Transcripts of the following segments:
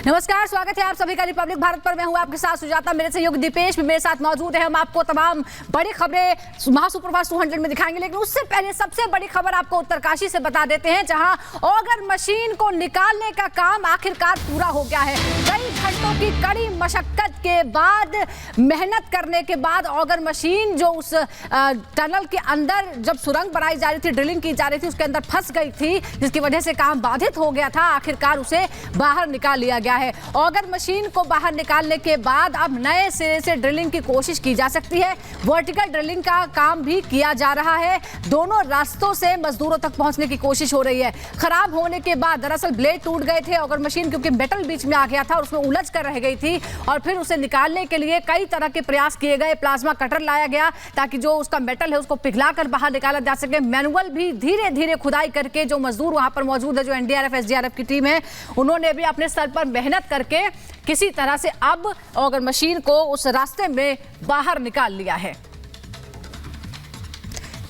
नमस्कार, स्वागत है आप सभी का रिपब्लिक भारत पर। मैं हूं आपके साथ सुजाता, मेरे सहयोगी दीपेश भी मेरे साथ मौजूद है। हम आपको तमाम बड़ी खबरें महासुपरफास्ट 200 में दिखाएंगे, लेकिन उससे पहले सबसे बड़ी खबर आपको उत्तरकाशी से बता देते हैं, जहां ऑगर मशीन को निकालने का काम आखिरकार पूरा हो गया है। कई घंटों की कड़ी मशक्कत के बाद, मेहनत करने के बाद ऑगर मशीन जो उस टनल के अंदर जब सुरंग बनाई जा रही थी, ड्रिलिंग की जा रही थी, उसके अंदर फंस गई थी, जिसकी वजह से काम बाधित हो गया था। आखिरकार उसे बाहर निकाल लिया गया है। ऑगर मशीन को बाहर निकालने के बाद अब नए सिरे से ड्रिलिंग की कोशिश की जा सकती है। वर्टिकल ड्रिलिंग का काम भी किया जा रहा है। दोनों रास्तों से मजदूरों तक पहुंचने की कोशिश हो रही है। खराब होने के बाद दरअसल ब्लेड टूट गए थे ऑगर मशीन, क्योंकि मेटल बीच में आ गया था और उसमें उलझ कर रह गई थी, और फिर उसे निकालने के लिए कई तरह के प्रयास किए गए। प्लाज्मा कटर लाया गया ताकि जो उसका मेटल है उसको पिघलाकर बाहर निकाला जा सके। मैनुअल भी धीरे धीरे खुदाई करके जो मजदूर वहां पर मौजूद है, जो एनडीआरएफ एसडीआरएफ की टीम है, उन्होंने भी अपने स्तर पर मेहनत करके किसी तरह से अब ऑगर मशीन को उस रास्ते में बाहर निकाल लिया है।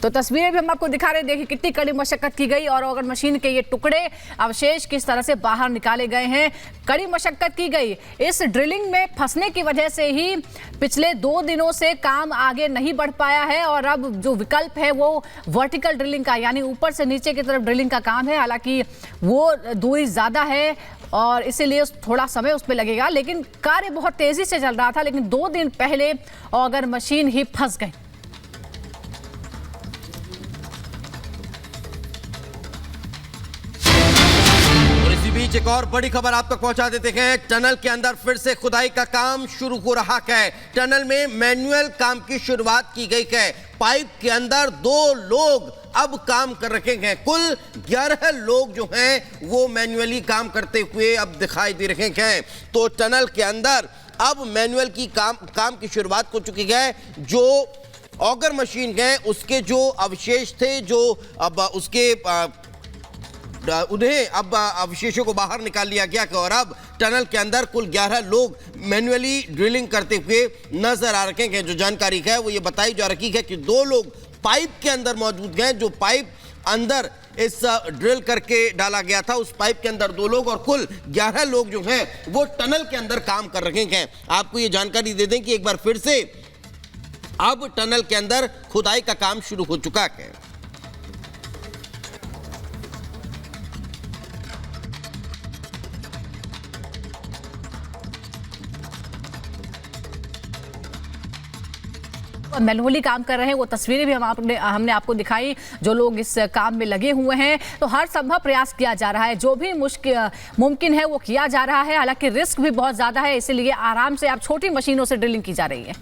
तो तस्वीरें भी हम आपको दिखा रहे हैं, देखिए कितनी कड़ी मशक्कत की गई और ऑगर मशीन के ये टुकड़े अवशेष किस तरह से बाहर निकाले गए हैं। कड़ी मशक्कत की गई। इस ड्रिलिंग में फंसने की वजह से ही पिछले 2 दिनों से काम आगे नहीं बढ़ पाया है, और अब जो विकल्प है वो वर्टिकल ड्रिलिंग का, यानी ऊपर से नीचे की तरफ ड्रिलिंग का काम है। हालांकि वो दूरी ज़्यादा है और इसीलिए थोड़ा समय उस पर लगेगा, लेकिन कार्य बहुत तेज़ी से चल रहा था। लेकिन 2 दिन पहले ऑगर मशीन ही फंस गई। बीच एक और बड़ी खबर आप तक पहुंचा देते हैं। टनल के अंदर फिर से खुदाई का काम शुरू हो रहा है। टनल में मैनुअल काम की शुरुआत की गई है। पाइप के अंदर 2 लोग अब काम कर रहे हैं। कुल 11 लोग जो हैं वो मैनुअली काम करते हुए अब दिखाई दे रहे हैं। तो टनल के अंदर अब मैनुअल की काम की शुरुआत हो चुकी है। जो ऑगर मशीन है उसके जो अवशेष थे, जो अब उसके उन्हें अब अवशेषों को बाहर निकाल लिया गया और अब टनल के अंदर कुल 11 लोग मैन्युअली ड्रिलिंग करते हुए नजर आ रहे हैं। जो जानकारी है वो ये बताई जा रही है कि 2 लोग पाइप के अंदर मौजूद हैं। जो पाइप अंदर इस ड्रिल करके डाला गया था, उस पाइप के अंदर 2 लोग और कुल 11 लोग जो हैं वो टनल के अंदर काम कर रहे हैं। आपको ये जानकारी दे दें कि एक बार फिर से अब टनल के अंदर खुदाई का काम शुरू हो चुका है। मैनुअली काम कर रहे हैं, वो तस्वीरें भी हमने आपको दिखाई। जो लोग इस काम में लगे हुए हैं, तो हर संभव प्रयास किया जा रहा है, जो भी मुमकिन है वो किया जा रहा है। हालांकि रिस्क भी बहुत ज़्यादा है, इसीलिए आराम से अब छोटी मशीनों से ड्रिलिंग की जा रही है।